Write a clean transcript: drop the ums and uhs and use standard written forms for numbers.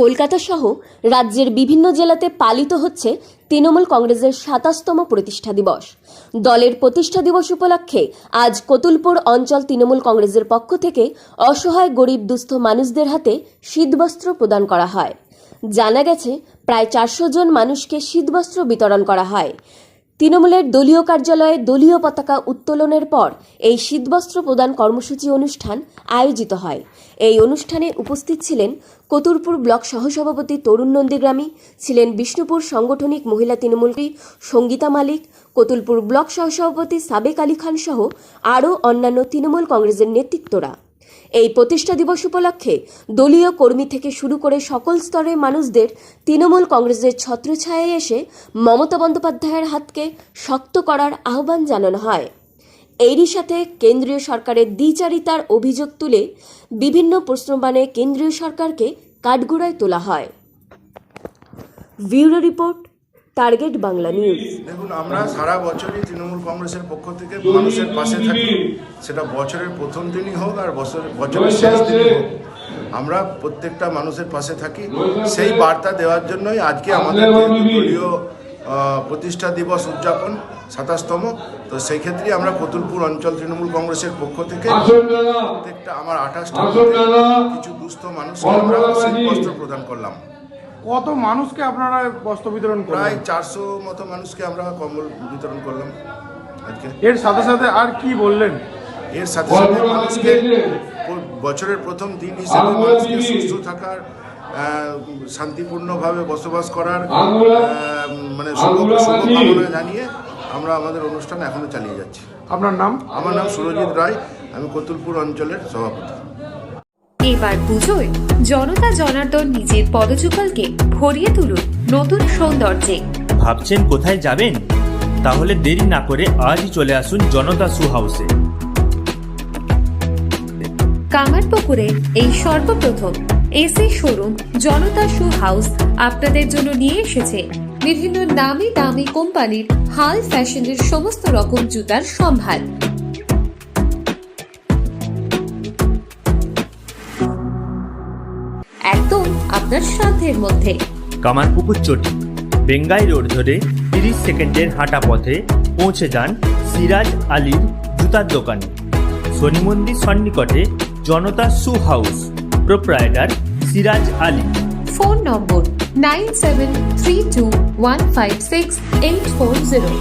কলকাতা সহ রাজ্যের বিভিন্ন জেলাতে পালিত হচ্ছে তৃণমূল কংগ্রেসের ২৭তম প্রতিষ্ঠা দিবস। দলের প্রতিষ্ঠা দিবস উপলক্ষে আজ কতুলপুর অঞ্চল তৃণমূল কংগ্রেসের পক্ষ থেকে অসহায় গরিব দুস্থ মানুষদের হাতে শীতবস্ত্র প্রদান করা হয়। জানা গেছে প্রায় ৪০০ জন মানুষকে শীতবস্ত্র বিতরণ করা হয়। তৃণমূলের দলীয় কার্যালয়ে দলীয় পতাকা উত্তোলনের পর এই শীতবস্ত্র প্রদান কর্মসূচি অনুষ্ঠান আয়োজিত হয়। এই অনুষ্ঠানে উপস্থিত ছিলেন কতুলপুর ব্লক সহসভাপতি তরুণ নন্দীগ্রামী, ছিলেন বিষ্ণুপুর সাংগঠনিক মহিলা তৃণমূল সঙ্গীতা মালিক, কতুলপুর ব্লক সহসভাপতি সাবেক আলী খান সহ আরও অন্যান্য তৃণমূল কংগ্রেসের নেতৃত্বরা। এই প্রতিষ্ঠা দিবস উপলক্ষে দলীয় কর্মী থেকে শুরু করে সকল স্তরের মানুষদের তৃণমূল কংগ্রেসের ছত্রছায়ায় এসে মমতা বন্দ্যোপাধ্যায়ের হাতকে শক্ত করার আহ্বান জানানো হয়। এরই সাথে কেন্দ্রীয় সরকারের দ্বিচারিতার অভিযোগ তুলে বিভিন্ন প্রশ্নবাণে কেন্দ্রীয় সরকারকে কাঠগড়ায় তোলা হয়। Bureau report, target Bangla news. দেখুন, আমরা সারা বছরই তৃণমূল কংগ্রেসের পক্ষ থেকে মানুষের পাশে থাকি, সেটা বছরের প্রথম দিনই হোক আর বছরের শেষ দিনই হোক, আমরা প্রত্যেকটা মানুষের পাশে থাকি। সেই বার্তা দেওয়ার জন্যই আজকে আমাদের দলীয় প্রতিষ্ঠা দিবস উদযাপন ২৭তম। তো সেই ক্ষেত্রে আমরা কতুলপুর অঞ্চল তৃণমূল কংগ্রেসের পক্ষ থেকে প্রত্যেকটা আমার ২৮টা কিছু দুস্থ মানুষকে আমরা শীতবস্ত্র প্রদান করলাম। কত মানুষকে আপনারা বস্ত্র বিতরণ করলেন? প্রায় ৪০০ মতো মানুষকে আমরা কম্বল বিতরণ করলাম আজকে। এর সাথে সাথে আর কি বললেন? এর সাথে সাথে মানুষকে বছরের প্রথম দিন হিসেবে মানুষকে সুস্থ থাকার, শান্তিপূর্ণভাবে বসবাস করার মানে শুভকামনা জানিয়ে আমরা আমাদের অনুষ্ঠান এখনো চালিয়ে যাচ্ছি। আপনার নাম? আমার নাম সুরজিৎ রায়, আমি কতুলপুর অঞ্চলের সভাপতি। এবার পুজোয় জনতা জনার্দন নিজের পদযুগলকে ভরিয়ে তুলুন নতুন সৌন্দর্যে। ভাবছেন কোথায় যাবেন? তাহলে দেরি না করে আজই চলে আসুন জনতা শু হাউসে। কামারপুকুরে এই সর্বপ্রথম এসি শোরুম জনতা শু হাউস আপনাদের জন্য নিয়ে এসেছে বিভিন্ন নামি দামি কোম্পানির হাল ফ্যাশনের সমস্ত রকম জুতার সম্ভার। একদম আপনার সাধ্যের মধ্যে। কামারপুকুর চটি বেঙ্গাই রোড ধরে 30 সেকেন্ডের হাঁটা পথে পৌঁছে যান সিরাজ আলীর জুতার দোকানে। শনি মন্দির সন্নিকটে Janata shoe house, proprietor Siraj Ali. Phone number 9732156840।